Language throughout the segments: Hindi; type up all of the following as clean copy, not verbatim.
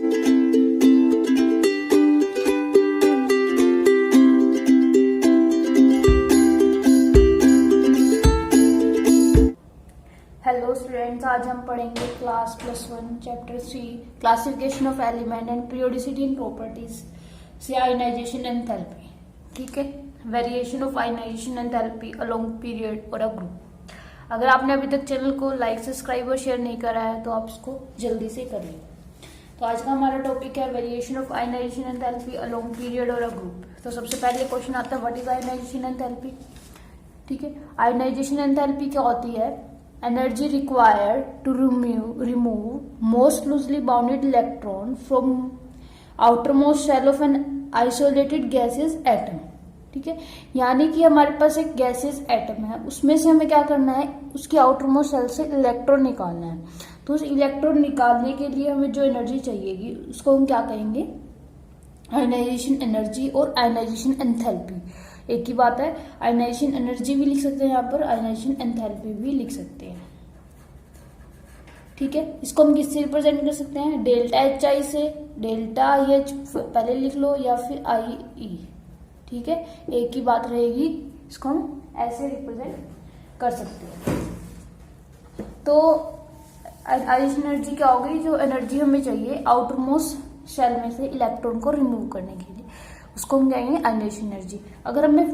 हेलो स्टूडेंट्स, आज हम पढ़ेंगे class +1 chapter 3 classification of element and periodicity in properties से आयनाइजेशन एंथैल्पी। ठीक है, variation of ionization enthalpy along period और अ ग्रुप। अगर आपने अभी तक चैनल को लाइक, सब्सक्राइब और शेयर नहीं करा है तो आप इसको जल्दी से करिए। तो आज का हमारा टॉपिक है variation of ionization enthalpy along period और अ ग्रुप। तो सबसे पहले क्वेश्चन आता है, व्हाट इज आयनाइजेशन एंथैल्पी। ठीक है, आयनाइजेशन एंथैल्पी क्या होती है? Energy required to remove most loosely bounded electron from outermost shell of an isolated gaseous atom। ठीक है, यानी कि हमारे पास एक गैसेस एटम है, उसमें से हमें क्या करना है, उसकी आउटरमोस्ट शेल से इलेक्ट्रॉन निकालना है। तो उस इलेक्ट्रॉन निकालने के लिए हमें जो एनर्जी चाहिएगी उसको हम क्या कहेंगे? आयनाइजेशन एनर्जी और आयनाइजेशन एंथैल्पी एक ही बात है। आयनाइजेशन एनर्जी भी लिख सकते हैं यहाँ पर, आयनाइजेशन एंथैल्पी भी लिख सकते हैं। ठीक है, इसको हम किससे रिप्रेजेंट कर सकते हैं? डेल्टा एच आई से, डेल्टा आई एच पहले लिख लो या फिर आई ई। ठीक है, एक ही बात रहेगी, इसको हम ऐसे रिप्रेजेंट कर सकते हैं। तो आयनाइजेशन एनर्जी क्या होगी? जो एनर्जी हमें चाहिए आउटरमोस्ट शेल में से इलेक्ट्रॉन को रिमूव करने के लिए, उसको हम कहेंगे आयनाइजेशन एनर्जी। अगर हमें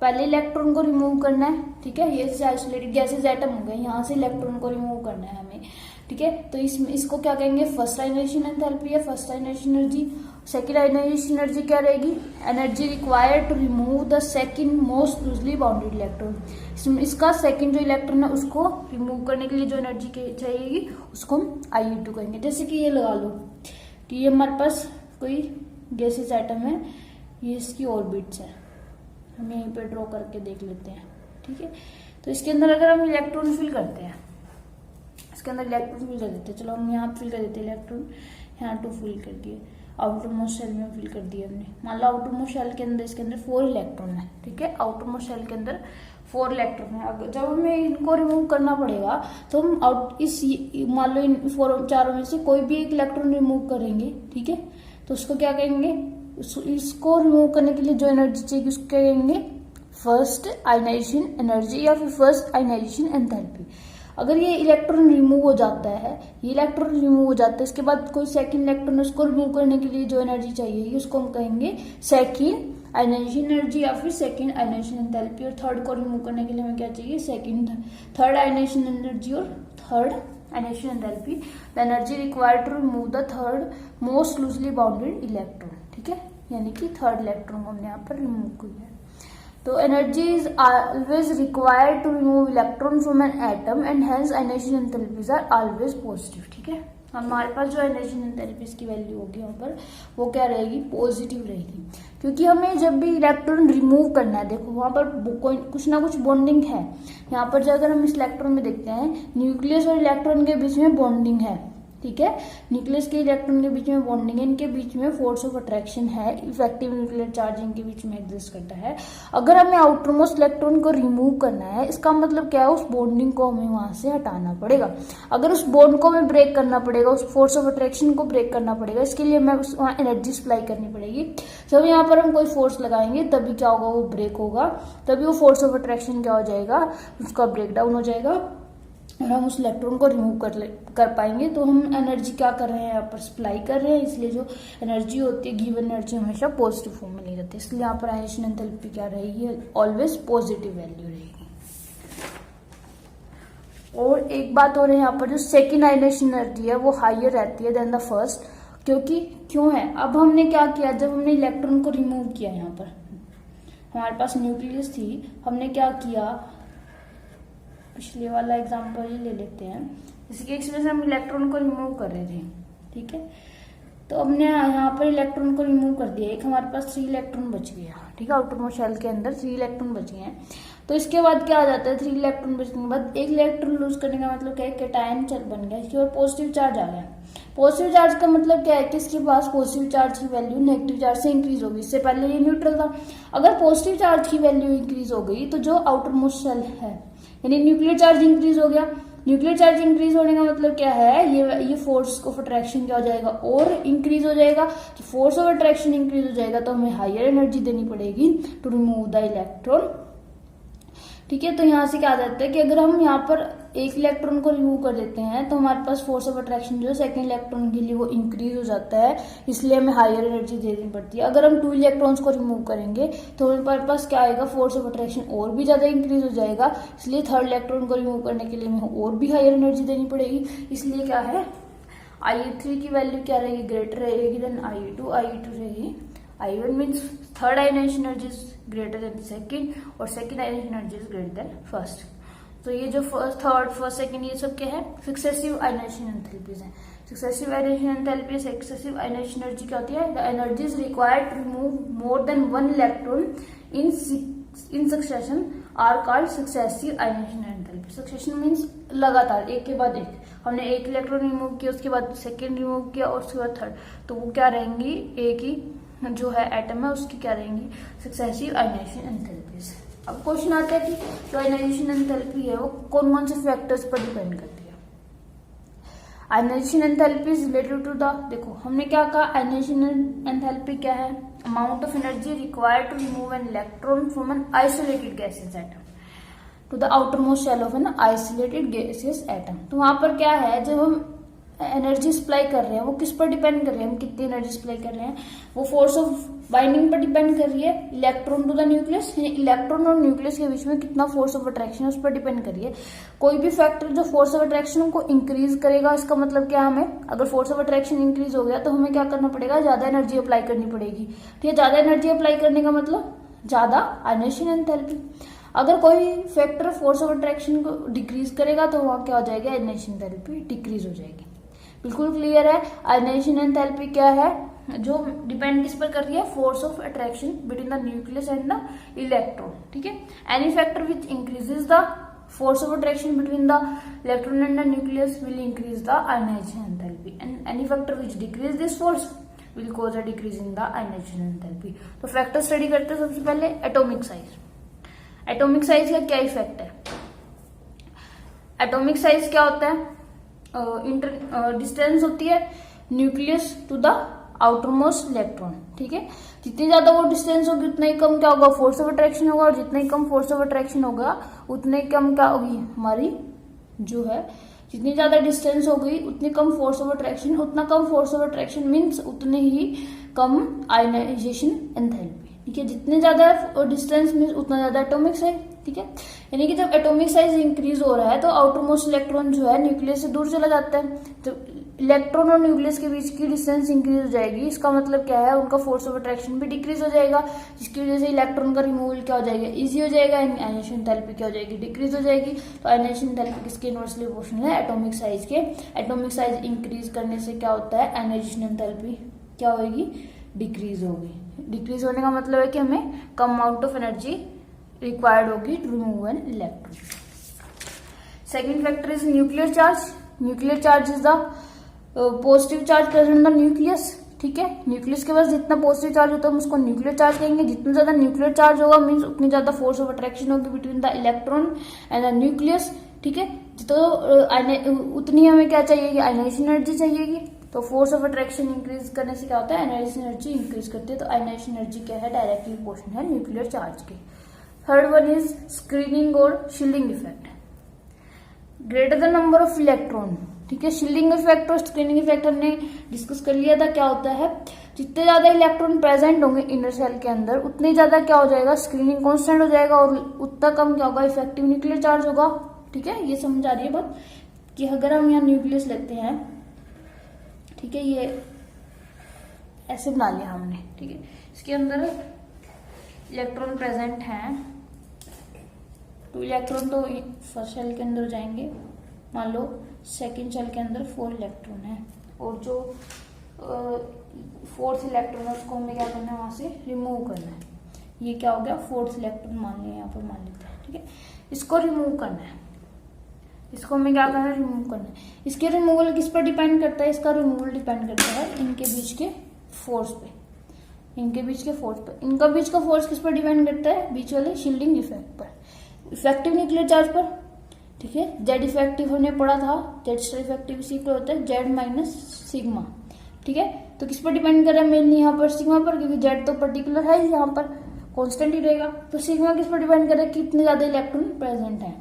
पहले इलेक्ट्रॉन को रिमूव करना है, ठीक है, ये आइसोलेटेड गैसेस एटम हो गए, यहाँ से इलेक्ट्रॉन को रिमूव करना है हमें। ठीक है, तो इसको क्या कहेंगे? फर्स्ट आयनाइजेशन एंथैल्पी है, first ionization energy. Second ionization energy क्या रहेगी? Energy required to remove the second most loosely bounded electron. इसका सेकंड जो इलेक्ट्रॉन है उसको रिमूव करने के लिए जो एनर्जी चाहिएगी उसको हम IU2 कहेंगे। जैसे कि ये लगा लो कि ये हमारे पास कोई गैसेस एटम है, ये इसकी ऑर्बिट्स है, हम यहीं पे ड्रॉ करके देख लेते हैं। ठीक है, तो इसके अंदर अगर हम इलेक्ट्रॉन फिल करते हैं, इसके अंदर इलेक्ट्रॉन फिल कर देते हैं, चलो हम यहाँ फिल कर देते हैं इलेक्ट्रॉन, यहाँ 2 फिल कर दिए, आउटर मोस्ट शेल में फिल कर दिए हमने। मान लो आउटर मोस्ट शेल के अंदर इसके अंदर 4 इलेक्ट्रॉन है। ठीक है, आउटर मोस्ट शेल के अंदर 4 इलेक्ट्रॉन है। अगर जब हमें इनको रिमूव करना पड़ेगा तो हम मान लो इन 4 चारों में से कोई भी एक इलेक्ट्रॉन रिमूव करेंगे। ठीक है, तो उसको क्या कहेंगे? इसको रिमूव करने के लिए जो एनर्जी चाहिए उसको क्या कहेंगे? फर्स्ट आयनाइजेशन एनर्जी या फिर फर्स्ट आयनाइजेशन एंथैल्पी। अगर ये इलेक्ट्रॉन रिमूव हो जाता है, ये इलेक्ट्रॉन रिमूव हो जाता है, इसके बाद कोई सेकंड इलेक्ट्रॉन उसको रिमूव करने के लिए जो एनर्जी चाहिए उसको हम कहेंगे सेकंड आयनाइजेशन एनर्जी या फिर सेकंड आयनाइजेशन एंथैल्पी। और थर्ड को रिमूव करने के लिए हमें क्या चाहिए? थर्ड आयनाइजेशन एनर्जी और third ionization enthalpy. The energy required to remove the third most loosely bounded electron. ठीक है, यानी कि थर्ड इलेक्ट्रॉन को हमने यहाँ पर रिमूव किया है। तो energy is always required to remove electron from an atom and hence ionization enthalpies are always positive. ठीक है, हमारे पास जो आयनाइजेशन एंथैल्पीज की वैल्यू होगी यहाँ पर वो क्या रहेगी? पॉजिटिव रहेगी, क्योंकि हमें जब भी इलेक्ट्रॉन रिमूव करना है, देखो वहां पर कोई कुछ ना कुछ बॉन्डिंग है। यहाँ पर जो अगर हम इस इलेक्ट्रॉन में देखते हैं, न्यूक्लियस और इलेक्ट्रॉन के बीच में बॉन्डिंग है। ठीक है, न्यूक्लियस के इलेक्ट्रॉन के बीच में बॉन्डिंग है, इनके बीच में फोर्स ऑफ अट्रैक्शन है, इफेक्टिव न्यूक्लियर चार्ज इनके बीच में एग्जिस्ट करता है। अगर हमें आउटरमोस्ट इलेक्ट्रॉन को रिमूव करना है, इसका मतलब क्या है? उस बॉन्डिंग को हमें वहां से हटाना पड़ेगा। अगर उस बॉन्ड को हमें ब्रेक करना पड़ेगा, उस फोर्स ऑफ अट्रैक्शन को ब्रेक करना पड़ेगा, इसके लिए हमें वहां एनर्जी सप्लाई करनी पड़ेगी। जब यहाँ पर हम कोई फोर्स लगाएंगे तभी क्या होगा? वो ब्रेक होगा, तभी वो फोर्स ऑफ अट्रैक्शन क्या हो जाएगा? उसका ब्रेक डाउन हो जाएगा और हम उस इलेक्ट्रॉन को रिमूव कर पाएंगे। तो हम एनर्जी क्या कर रहे हैं? यहाँ पर सप्लाई कर रहे हैं, इसलिए जो एनर्जी होती है, गिवन एनर्जी हमेशा पॉजिटिव फॉर्म में नहीं रहती, इसलिए यहाँ पर आयनाइजेशन एंथैल्पी क्या रहेगी? ऑलवेज पॉजिटिव वैल्यू रहेगी। और एक बात और है, यहाँ पर जो सेकेंड आयनाइजेशन एनर्जी है वो हाइयर रहती है देन द फर्स्ट। क्यों है? अब हमने क्या किया? जब हमने इलेक्ट्रॉन को रिमूव किया, यहाँ पर हमारे पास न्यूक्लियस थी, हमने क्या किया? पिछले वाला एग्जांपल ही ले लेते हैं। जैसे कि इसमें से हम इलेक्ट्रॉन को रिमूव कर रहे थे। ठीक है, तो हमने यहाँ पर इलेक्ट्रॉन को रिमूव कर दिया, एक हमारे पास 3 इलेक्ट्रॉन बच गया। ठीक है, आउटरमोस्ट शेल के अंदर 3 इलेक्ट्रॉन बच गए हैं। तो इसके बाद क्या आ जाता है? 3 इलेक्ट्रॉन बचने के बाद एक इलेक्ट्रॉन लूज करने का मतलब क्या है? कैटायन बन गया, इसके बाद पॉजिटिव चार्ज आ गया। पॉजिटिव चार्ज का मतलब क्या है? कि इसके पास पॉजिटिव चार्ज की वैल्यू नेगेटिव चार्ज से इंक्रीज होगी। इससे पहले ये न्यूट्रल था। अगर पॉजिटिव चार्ज की वैल्यू इंक्रीज हो गई तो जो आउटर मोस्ट शेल है, यानी न्यूक्लियर चार्ज इंक्रीज हो गया, न्यूक्लियर चार्ज इंक्रीज होने का मतलब क्या है, ये फोर्स ऑफ अट्रैक्शन क्या हो जाएगा और इंक्रीज हो जाएगा। तो फोर्स ऑफ अट्रैक्शन इंक्रीज हो जाएगा तो हमें हायर एनर्जी देनी पड़ेगी टू रिमूव द इलेक्ट्रॉन। ठीक है, तो यहाँ से क्या आ जाता है कि अगर हम यहाँ पर एक इलेक्ट्रॉन को रिमूव कर देते हैं तो हमारे पास फोर्स ऑफ अट्रैक्शन जो है सेकंड इलेक्ट्रॉन के लिए वो इंक्रीज हो जाता है, इसलिए हमें हायर एनर्जी देनी पड़ती है। अगर हम 2 इलेक्ट्रॉन्स को रिमूव करेंगे तो हमारे पास क्या आएगा, फोर्स ऑफ अट्रैक्शन और भी ज्यादा इंक्रीज हो जाएगा, इसलिए थर्ड इलेक्ट्रॉन को रिमूव करने के लिए हमें और भी हायर एनर्जी देनी पड़ेगी। इसलिए क्या है, IE3 की वैल्यू क्या रहेगी, ग्रेटर रहेगी देन IE2 रहेगी। I1 means third ionization energy is greater than second और second ionization energy is greater than first. तो ये जो फर्स्ट सेकंड ये सब क्या है, सक्सेसिव आयनाइजेशन एंथैल्पीज हैं। Successive ionization enthalpy, successive ionization energy क्या होती है, the energy is required to remove more than 1 electron in succession are called successive ionization enthalpy. Succession means लगातार एक के बाद एक, हमने एक इलेक्ट्रॉन रिमूव किया, उसके बाद सेकेंड रिमूव किया और उसके बाद थर्ड, तो वो क्या रहेंगी, एक ही जो है एटम है उसकी क्या रहेंगी, सक्सेसिव आयनाइजेशन एंथैल्पीज। अब क्वेश्चन आता है कि जो आयनाइजेशन एंथैल्पी है वो कौन कौन से फैक्टर्स पर डिपेंड करती है। Ionization enthalpy is related to the, देखो हमने क्या कहा, आयनाइजेशन एंथैल्पी क्या है, amount of energy required to remove an electron from an isolated gaseous atom to the outermost shell of an isolated gaseous atom. तो वहां पर क्या है, जब हम एनर्जी सप्लाई कर रहे हैं वो किस पर डिपेंड कर रहे हैं, हम कितनी एनर्जी सप्लाई कर रहे हैं, वो फोर्स ऑफ बाइंडिंग पर डिपेंड कर रही है, electron to the nucleus, electron और न्यूक्लियस के बीच में कितना फोर्स ऑफ अट्रैक्शन है उस पर डिपेंड कर रही है। कोई भी फैक्टर जो फोर्स ऑफ अट्रैक्शन को इंक्रीज करेगा, इसका मतलब क्या, हमें अगर फोर्स ऑफ अट्रैक्शन इंक्रीज हो गया तो हमें क्या करना पड़ेगा, ज्यादा एनर्जी अप्लाई करनी पड़ेगी। ठीक है, ज्यादा एनर्जी अप्लाई करने का मतलब ज्यादा आयनाइजेशन एंथैल्पी। अगर कोई फैक्टर फोर्स ऑफ अट्रैक्शन को डिक्रीज करेगा तो वहां क्या हो जाएगा, आयनाइजेशन एंथैल्पी डिक्रीज हो जाएगी। बिल्कुल क्लियर है। आयनाइजेशन एंथैल्पी क्या है, जो डिपेंड किस पर कर रही है, force of attraction between the nucleus and the electron. ठीक है, any factor which increases the force of attraction between the electron and the nucleus will increase the ionization enthalpy, and any factor which decrease this force will cause a decrease in the ionization enthalpy। तो फैक्टर स्टडी करते हैं सबसे पहले एटॉमिक साइज। एटॉमिक साइज का क्या इफेक्ट है, एटॉमिक साइज क्या होता है, डिस्टेंस होती है nucleus to the outermost electron. ठीक है, जितनी ज्यादा वो डिस्टेंस होगी उतना ही कम क्या होगा, फोर्स ऑफ अट्रैक्शन होगा, और जितना ही कम फोर्स ऑफ अट्रैक्शन होगा उतने कम क्या होगी हमारी जो है, जितनी ज्यादा डिस्टेंस होगी उतनी कम फोर्स ऑफ अट्रैक्शन, उतना कम फोर्स ऑफ अट्रैक्शन मीन्स उतने ही कम आयनाइजेशन एंथैल्पी। ठीक है, जितने ज्यादा डिस्टेंस मीन्स उतना ज्यादा एटॉमिक साइज। ठीक है, यानी कि जब एटॉमिक साइज इंक्रीज हो रहा है तो आउटरमोस्ट इलेक्ट्रॉन जो है न्यूक्लियस से दूर चला जाता है, तो इलेक्ट्रॉन और न्यूक्लियस के बीच की डिस्टेंस इंक्रीज हो जाएगी। इसका मतलब क्या है, उनका फोर्स ऑफ अट्रैक्शन भी डिक्रीज हो जाएगा, जिसकी वजह से इलेक्ट्रॉन का रिमूवल क्या हो जाएगा, इजी हो जाएगा, आयनाइजेशन एंथैल्पी क्या हो जाएगी, डिक्रीज हो जाएगी। तो आयनाइजेशन एंथैल्पी किसके इनवर्सली प्रोपोर्शनल है, एटॉमिक साइज के। एटॉमिक साइज इंक्रीज करने से क्या होता है, आयनाइजेशन एंथैल्पी क्या होगी, डिक्रीज होगी। डिक्रीज होने का मतलब है कि हमें कम अमाउंट ऑफ एनर्जी रिक्वायर्ड होगी to remove an electron. Second factor is nuclear charge. Nuclear charge is the positive charge present in the nucleus. ठीक है, न्यूक्लियस के पास जितना पॉजिटिव चार्ज होता है हम उसको न्यूक्लियर चार्ज कहेंगे। जितना ज्यादा न्यूक्लियर चार्ज होगा मीन्स उतनी ज्यादा फोर्स ऑफ अट्रैक्शन होगी between the electron and the nucleus. ठीक है, तो उतनी हमें क्या चाहिए, आयनाइजेशन एनर्जी चाहिएगी। तो फोर्स ऑफ अट्रैक्शन इंक्रीज करने से क्या होता है, आयनाइजेशन एनर्जी इंक्रीज करती है। तो आयनाइजेशन एनर्जी क्या है, डायरेक्टली प्रोपोर्शनल है न्यूक्लियर चार्ज के। थर्ड वन इज स्क्रीनिंग और shielding effect. Greater the number of electron. ठीक है, शील्डिंग इफेक्ट और स्क्रीनिंग इफेक्ट हमने डिस्कस कर लिया था। क्या होता है, जितने ज्यादा इलेक्ट्रॉन प्रेजेंट होंगे इनर सेल के अंदर उतनी ज्यादा क्या हो जाएगा, स्क्रीनिंग कांस्टेंट हो जाएगा, और उतना कम क्या होगा, इफेक्टिव न्यूक्लियर चार्ज होगा। ठीक है, ये समझ आ रही है बात, कि अगर हम यहाँ न्यूक्लियस लेते हैं, ठीक है, ये ऐसे बना लिया हमने। ठीक है, इसके अंदर इलेक्ट्रॉन प्रेजेंट हैं, 2 इलेक्ट्रॉन तो फर्स्ट सेल के अंदर जाएंगे, मान लो सेकेंड सेल के अंदर 4 इलेक्ट्रॉन है, और जो 4th इलेक्ट्रॉन है उसको हमें क्या करना है, वहां से रिमूव करना है। ये क्या हो गया, 4th इलेक्ट्रॉन मान लिया, यहाँ पर मान लेते हैं। ठीक है, इसको रिमूव करना है, इसको हमें क्या करना है, रिमूव करना है। इसके रिमूवल किस पर डिपेंड करता है, इसका रिमूवल डिपेंड करता है इनके बीच के फोर्स पे, इनके बीच के फोर्स पर। इनका बीच का फोर्स किस पर डिपेंड करता है, बीच वाले शील्डिंग इफेक्ट पर, इफेक्टिव न्यूक्लियर चार्ज पर। ठीक है। जेड इफेक्टिव हमने पढ़ा था, जेड स्टार इफेक्टिव इसी को होता है जेड माइनस सिग्मा, ठीक है। तो किस पर डिपेंड कर रहा है मेनली यहाँ पर सिग्मा पर, क्योंकि जेड तो पर्टिकुलर है यहाँ पर कांस्टेंट ही रहेगा। तो सिग्मा किस पर डिपेंड कर रहा है, कितने ज्यादा इलेक्ट्रॉन प्रेजेंट है।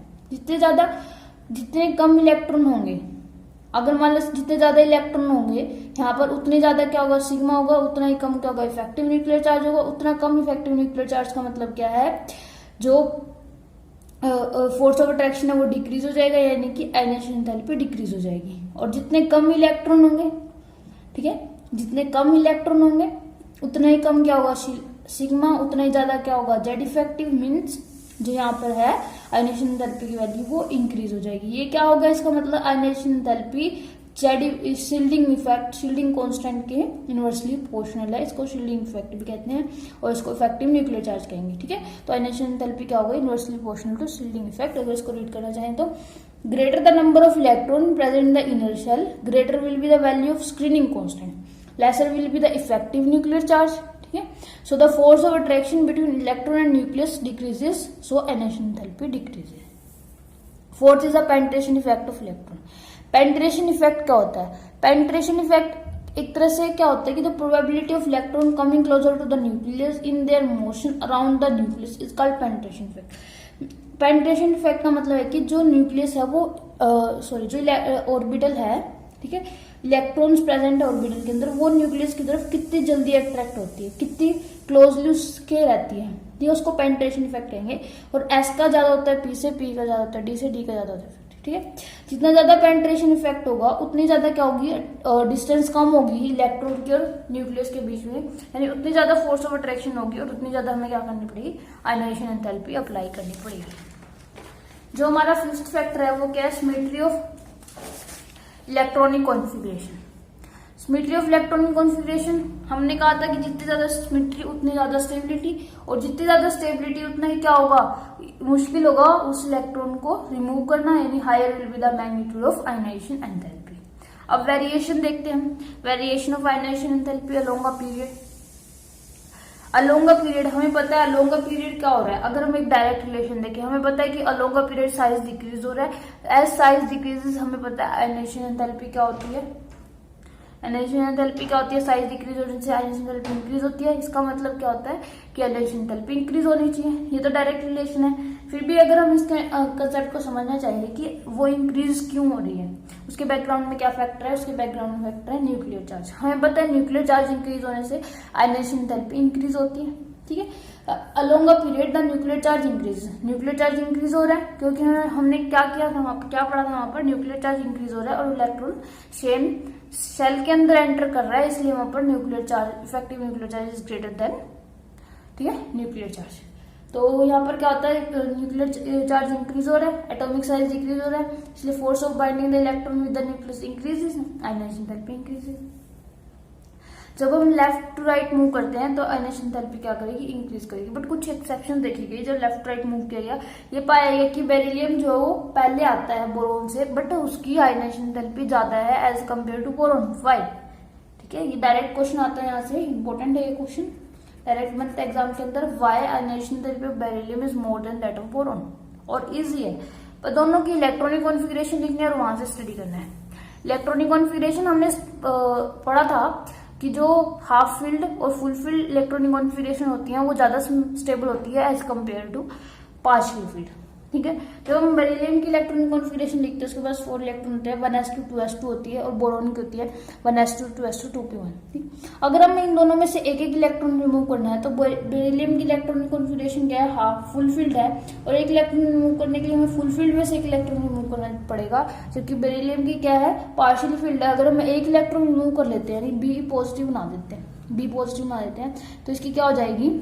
जितने कम इलेक्ट्रॉन होंगे, अगर मान लो जितने ज्यादा इलेक्ट्रॉन होंगे यहाँ पर, उतने ज्यादा क्या होगा सिग्मा होगा, उतना ही कम क्या होगा इफेक्टिव न्यूक्लियर चार्ज होगा। उतना कम इफेक्टिव न्यूक्लियर चार्ज का मतलब क्या है, जो फोर्स ऑफ अट्रैक्शन है वो डिक्रीज हो जाएगा, यानी कि आयनाइजेशन एंथैल्पी डिक्रीज हो जाएगी। और जितने कम इलेक्ट्रॉन होंगे, ठीक है, जितने कम इलेक्ट्रॉन होंगे उतना ही कम क्या होगा सिग्मा, उतना ही ज्यादा क्या होगा जेड इफेक्टिव, मीन्स जो यहाँ पर है आयनाइजेशन एंथैल्पी की वैल्यू वो इंक्रीज हो जाएगी। ये क्या होगा, इसका मतलब ionization enthalpy Z shielding effect, shielding constant के इनवर्सली प्रोपोर्शनल है। इसको शील्डिंग इफेक्ट भी कहते हैं और इसको इफेक्टिव न्यूक्लियर चार्ज कहेंगे, ठीक है। तो आयनाइजेशन एंथैल्पी क्या होगा, inversely proportional to shielding effect. अगर इसको रीड करना चाहें तो greater the number of electron present in the inner shell, greater will be the value of screening constant, lesser will be the effective nuclear charge, ठीक है। So the force of attraction between electron and nucleus decreases, so ionization enthalpy decreases. Fourth is the penetration effect of electron. Penetration effect क्या होता है, पेनिट्रेशन इफेक्ट एक तरह से क्या होता है कि the probability of electron coming closer to the nucleus in their motion around the nucleus is called penetration effect. Penetration effect का मतलब है कि जो न्यूक्लियस है वो जो ऑर्बिटल है, ठीक है, इलेक्ट्रॉन्स प्रेजेंट है ऑर्बिटल के अंदर, वो न्यूक्लियस की तरफ कितनी जल्दी अट्रैक्ट होती है, कितनी क्लोजली उसके रहती है, ये उसको पेनिट्रेशन इफेक्ट कहेंगे। और एस का ज्यादा होता है, पी से पी का ज्यादा होता है, डी से डी का ज्यादा होता है, ठीक है। जितना ज्यादा पेनिट्रेशन इफेक्ट होगा उतनी ज्यादा क्या होगी, डिस्टेंस कम होगी इलेक्ट्रॉन की और न्यूक्लियस के बीच में, यानी उतनी ज्यादा फोर्स ऑफ अट्रैक्शन होगी और उतनी ज्यादा हमें क्या करनी पड़ेगी, आयनाइजेशन एंथैल्पी अप्लाई करनी पड़ेगी। जो हमारा फिफ्थ फैक्टर है वो क्या है, symmetry of electronic configuration. Symmetry of electronic configuration हमने कहा था कि जितनी ज्यादा सिमेट्री उतनी ज्यादा स्टेबिलिटी, और जितनी ज्यादा स्टेबिलिटी उतना ही क्या होगा, मुश्किल होगा उस इलेक्ट्रॉन को रिमूव करना, यानी higher will be the magnitude of ionization enthalpy. अब वेरिएशन देखते हैं हम, variation of ionization enthalpy along a period. Along a period हमें पता है अलोंग अ पीरियड क्या हो रहा है, अगर हम एक डायरेक्ट रिलेशन देखें हमें पता है कि along a period size decrease हो रहा है। एज साइज डिक्रीजेस हमें पता है आयनाइजेशन एंथैल्पी क्या होती है, आयनाइजेशन एंथैल्पी क्या होती है, साइज डिक्रीज होने से आयनाइजेशन एंथैल्पी इंक्रीज होती है। इसका मतलब क्या होता है कि आयनाइजेशन एंथैल्पी इंक्रीज होनी चाहिए, ये तो डायरेक्ट रिलेशन है। फिर भी अगर हम इसके कंसेप्ट को समझना चाहिए कि वो इंक्रीज क्यों हो रही है, उसके बैकग्राउंड में क्या फैक्टर है, उसके बैकग्राउंड में फैक्टर है न्यूक्लियर चार्ज। हमें पता है न्यूक्लियर चार्ज इंक्रीज होने से आयनाइजेशन एंथैल्पी इंक्रीज होती है, ठीक है। Along a period the nuclear charge increase, nuclear charge increase हो रहा है क्योंकि हमने क्या किया था वहां पर, क्या पढ़ा था वहां पर, न्यूक्लियर चार्ज इंक्रीज हो रहा है और इलेक्ट्रॉन सेम शेल के अंदर एंटर कर रहा है, इसलिए वहां पर nuclear charge, effective nuclear charge is greater then, ठीक है, न्यूक्लियर चार्ज। तो यहाँ पर क्या होता है, न्यूक्लियर चार्ज इंक्रीज हो रहा है, एटॉमिक साइज डिक्रीज हो रहा है, इसलिए force of binding the electron with the nucleus increases, ionization enthalpy increases. जब हम लेफ्ट टू राइट मूव करते हैं तो आयनाइजेशन एंथैल्पी क्या करेगी, इंक्रीज करेगी। बट कुछ एक्सेप्शन देखी गई, जब लेफ्ट टू राइट मूव किया गया ये पाया गया कि बेरिलियम जो वो पहले आता है बोरोन से, बट उसकी आयनाइजेशन एंथैल्पी ज्यादा है as compare to boron. Why, ठीक है, ये डायरेक्ट क्वेश्चन आता है यहाँ से, इंपॉर्टेंट है ये क्वेश्चन, डायरेक्ट बनता है एग्जाम के अंदर। Why ionization enthalpy of beryllium is more than that of boron, और इजी है, पर दोनों की इलेक्ट्रॉनिक कॉन्फ़िगरेशन लिखनी है और वहां से स्टडी करना है। इलेक्ट्रॉनिक कॉन्फ़िगरेशन हमने पढ़ा था कि जो हाफ फील्ड और फुल फील्ड इलेक्ट्रॉनिक कॉन्फ़िगरेशन होती है वो ज्यादा स्टेबल होती है as compare to partial filled, ठीक है। जब हम बेरिलियम की इलेक्ट्रॉनिक कॉन्फ़िगरेशन लिखते हैं उसके पास 4 इलेक्ट्रॉन होते हैं, 1s2 2s2 होती है, और बोरोन की होती है 1s2 2s2 2p1, ठीक। अगर हमें इन दोनों में से एक एक इलेक्ट्रॉन रिमूव करना है तो बेरिलियम की इलेक्ट्रॉनिक कॉन्फ़िगरेशन क्या है, हाफ फुल फील्ड है, और एक इलेक्ट्रॉन रिमूव करने के लिए हमें फुल फील्ड में से एक इलेक्ट्रॉन रिमूव करना पड़ेगा, जबकि बेरिलियम की क्या है, पार्शियल फील्ड है। अगर हम एक इलेक्ट्रॉन रिमूव कर लेते हैं, यानी बी पॉजिटिव बना देते हैं, बी पॉजिटिव बना देते हैं, तो इसकी क्या हो जाएगी,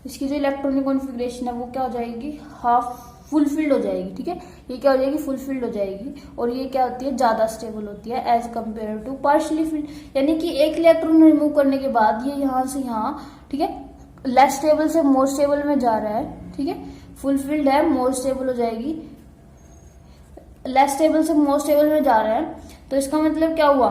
इसकी जो इलेक्ट्रॉनिक कॉन्फ़िगरेशन है वो क्या हो जाएगी, हाफ फुल फील्ड हो जाएगी, ठीक है। ये क्या हो जाएगी, फुल फील्ड हो जाएगी, और ये क्या होती है, ज्यादा स्टेबल होती है as compare to partially filled. यानी कि एक इलेक्ट्रॉन रिमूव करने के बाद ये यहाँ से यहाँ, ठीक है, लेस स्टेबल से मोर स्टेबल में जा रहा है, ठीक है। फुल फील्ड है, मोर स्टेबल हो जाएगी, लेस स्टेबल से मोर स्टेबल में जा रहा है, तो इसका मतलब क्या हुआ,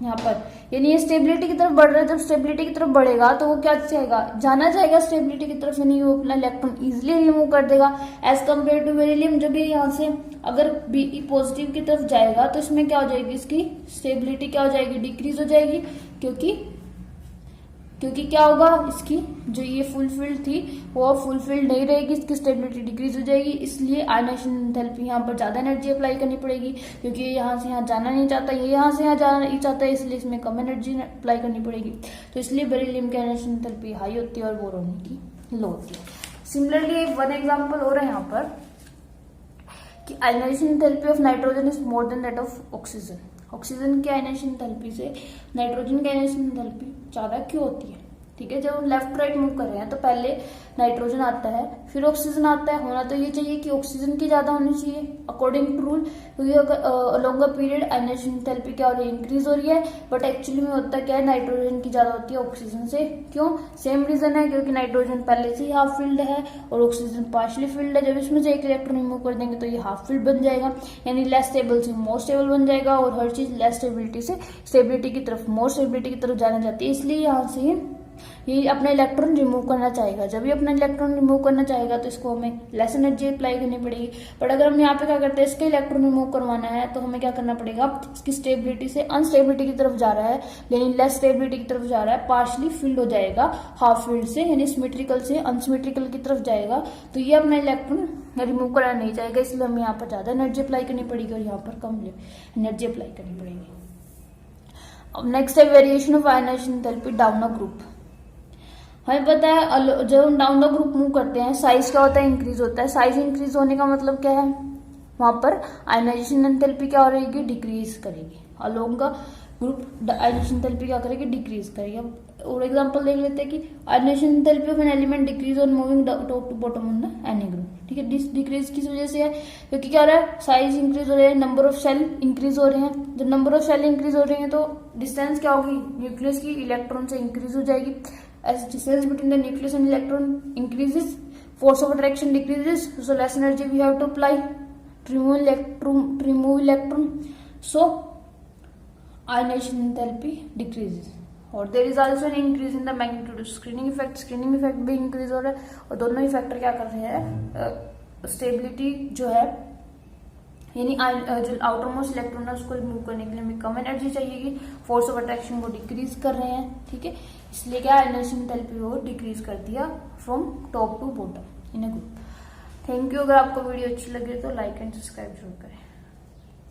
यहाँ पर, यानी ये स्टेबिलिटी की तरफ बढ़ रहा है। जब स्टेबिलिटी की तरफ बढ़ेगा तो वो क्या चाहेगा, जाना चाहेगा स्टेबिलिटी की तरफ, यानी वो अपना इलेक्ट्रॉन इजिली रिमूव कर देगा एज कम्पेयर टू बेरिलियम। जब ये यहाँ से अगर बी पॉजिटिव की तरफ जाएगा तो इसमें क्या हो जाएगी, इसकी स्टेबिलिटी क्या हो जाएगी, डिक्रीज हो जाएगी, क्योंकि क्या होगा, इसकी जो ये फुलफिल्ड थी वो फुलफिल्ड नहीं रहेगी, इसकी स्टेबिलिटी डिक्रीज हो जाएगी। इसलिए आयनाइजेशन एंथैल्पी यहाँ पर ज्यादा एनर्जी अप्लाई करनी पड़ेगी, क्योंकि ये यहाँ से यहाँ जाना नहीं चाहता, ये यहाँ से यहाँ जाना नहीं चाहता है, इसलिए इसमें कम एनर्जी अप्लाई करनी पड़ेगी। तो इसलिए बेरिलियम की आयनाइजेशन एंथैल्पी हाई होती है और बोरोन की लो होती है। सिमिलरली वन एग्जाम्पल हो रहा है यहाँ पर कि ionization enthalpy of nitrogen is more than that of oxygen. Oxygen की आयनाइजेशन एंथैल्पी से नाइट्रोजन की आयनाइजेशन एंथैल्पी ज्यादा क्यों होती है? ठीक है, जब हम लेफ्ट राइट मूव कर रहे हैं तो पहले नाइट्रोजन आता है, फिर ऑक्सीजन आता है। होना तो ये चाहिए कि ऑक्सीजन की ज्यादा होनी चाहिए अकॉर्डिंग टू रूल, क्योंकि लॉन्गर पीरियड आयनाइजेशन एंथैल्पी क्या हो रही है, इंक्रीज हो रही है। बट एक्चुअली में होता क्या है, नाइट्रोजन की ज्यादा होती है ऑक्सीजन से। क्यों? सेम रीजन है, क्योंकि नाइट्रोजन पहले से ही हाफ फिल्ड है और ऑक्सीजन पार्शली फिल्ड है। जब इसमें से एक इलेक्ट्रॉन रिमूव कर देंगे तो ये हाफ फिल्ड बन जाएगा, यानी लेस स्टेबल से मोर स्टेबल बन जाएगा, और हर चीज लेस स्टेबिलिटी से स्टेबिलिटी की तरफ, मोर स्टेबिलिटी की तरफ जाना चाहती है। इसलिए यहाँ से ये अपना इलेक्ट्रॉन रिमूव करना चाहेगा। जब ये अपना इलेक्ट्रॉन रिमूव करना चाहेगा तो इसको हमें लेस एनर्जी अप्लाई करनी पड़ेगी। बट अगर हम यहाँ पे क्या करते हैं, इसके इलेक्ट्रॉन रिमूव करवाना है तो हमें क्या करना पड़ेगा, इसकी स्टेबिलिटी से अनस्टेबिलिटी की तरफ जा रहा है, यानी लेस स्टेबिलिटी की तरफ जा रहा है, पार्शली फिल्ड हो जाएगा हाफ फिल्ड से, यानी सिमेट्रिकल से अनसिमेट्रिकल की तरफ जाएगा। तो ये अपना इलेक्ट्रॉन रिमूव करना नहीं चाहेगा, इसलिए हमें यहाँ पर ज्यादा एनर्जी अप्लाई करनी पड़ेगी और यहाँ पर कम एनर्जी अप्लाई करनी पड़ेगी। अब नेक्स्ट है variation of ionization enthalpy down a group. हमें पता है जब हम डाउन द ग्रुप मूव करते हैं साइज क्या होता है, इंक्रीज होता है। साइज इंक्रीज होने का मतलब क्या है, वहां पर आयनाइजेशन एंथैल्पी क्या हो रहेगी, डिक्रीज करेगी। Along the group ionization enthalpy क्या करेगी, डिक्रीज करेगी। अब और एग्जांपल देख लेते हैं कि ionization enthalpy of an element decrease on moving top to bottom on the any group. ठीक है, डिक्रीज किस वजह से है, क्योंकि क्या हो रहा है, साइज इंक्रीज हो रहा है, नंबर ऑफ सेल इंक्रीज हो रहे हैं। जब नंबर ऑफ सेल इंक्रीज हो रहे हैं तो डिस्टेंस क्या होगी, न्यूक्लियस की इलेक्ट्रॉन से इंक्रीज हो जाएगी। As distance between the nucleus and electron increases, force of attraction decreases, so less energy we have to apply to remove electron. So ionization enthalpy decreases. और there is also an increase in the magnitude of screening effect भी increase हो रहा है। और दोनों ही फैक्टर क्या कर रहे हैं, स्टेबिलिटी जो है, यानी जो आउटर मोस्ट इलेक्ट्रॉन है उसको रिमूव करने के लिए हमें कम एनर्जी चाहिए, फोर्स ऑफ अट्रैक्शन को डिक्रीज कर रहे हैं। ठीक है, इसलिए क्या आयनाइजेशन एंथैल्पी को डिक्रीज कर दिया from top to bottom in a group. Thank you. अगर आपको वीडियो अच्छी लगे तो लाइक एंड सब्सक्राइब जरूर करें।